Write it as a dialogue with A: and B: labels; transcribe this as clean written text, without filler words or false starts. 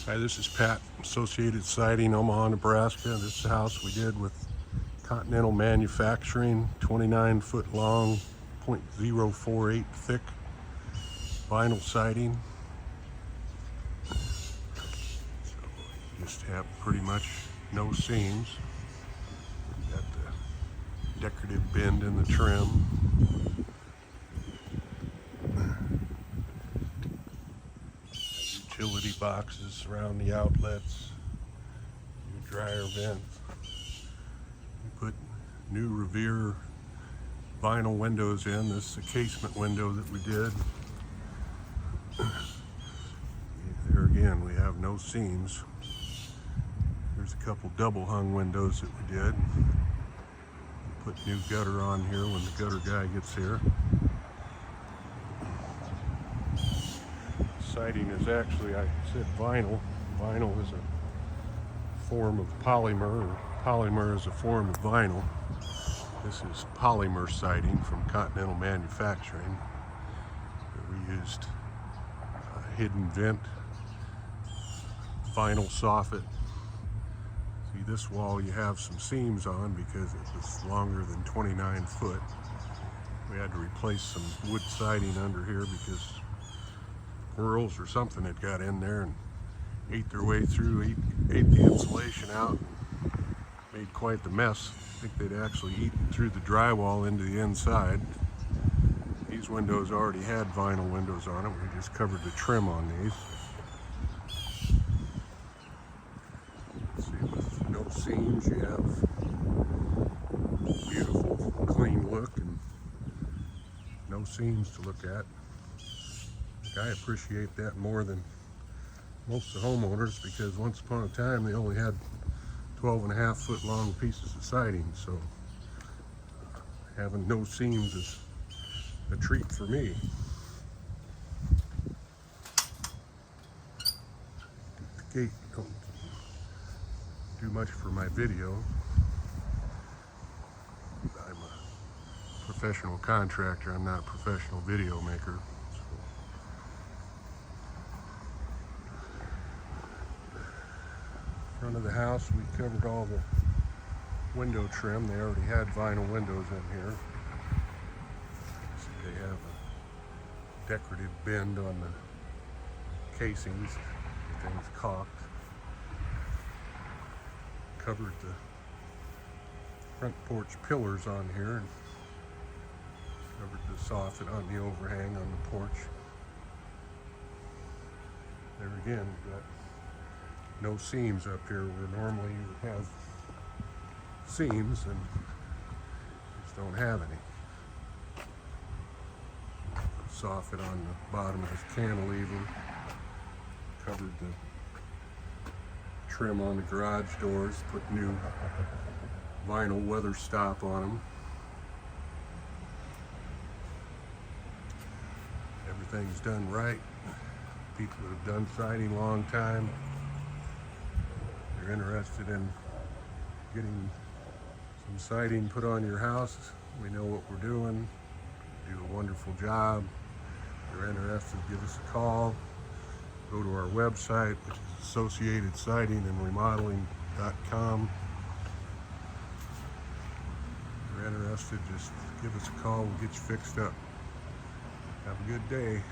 A: Hi, this is Pat, Associated Siding, Omaha, Nebraska. This is a house we did with Continental Manufacturing, 29-foot long, 0.048 thick vinyl siding. So you just have pretty much no seams. Got the decorative bend in the trim. Utility boxes around the outlets, new dryer vents. We put new Revere vinyl windows in. This is a casement window that we did. There again, we have no seams. There's a couple double hung windows that we did. Put new gutter on here when the gutter guy gets here. Siding is actually, I said vinyl. Vinyl is a form of polymer, or polymer is a form of vinyl. This is polymer siding from Continental Manufacturing. We used a hidden vent, vinyl soffit. See, this wall you have some seams on because it was longer than 29 foot. We had to replace some wood siding under here because squirrels or something had got in there and ate their way through, ate the insulation out, and made quite the mess. I think they'd actually eaten through the drywall into the inside. These windows already had vinyl windows on them. We just covered the trim on these. See, with no seams, you have a beautiful, clean look and no seams to look at. I appreciate that more than most of the homeowners because once upon a time they only had 12.5 foot long pieces of siding, so having no seams is a treat for me. The gate don't do much for my video. I'm a professional contractor, I'm not a professional video maker. Front of the house, we covered all the window trim. They already had vinyl windows in here. See, they have a decorative bend on the casings. Everything's caulked. Covered the front porch pillars on here and covered the soffit on the overhang on the porch. There again, we've got no seams up here where normally you would have seams, and just don't have any. Soffit on the bottom of this cantilever. Covered the trim on the garage doors. Put new vinyl weather stop on them. Everything's done right. People that have done siding a long time, you're interested in getting some siding put on your house, we know what we're doing. We do a wonderful job. If you're interested, give us a call. Go to our website, which is associatedsidingandremodeling.com. If you're interested, just give us a call. We'll get you fixed up. Have a good day.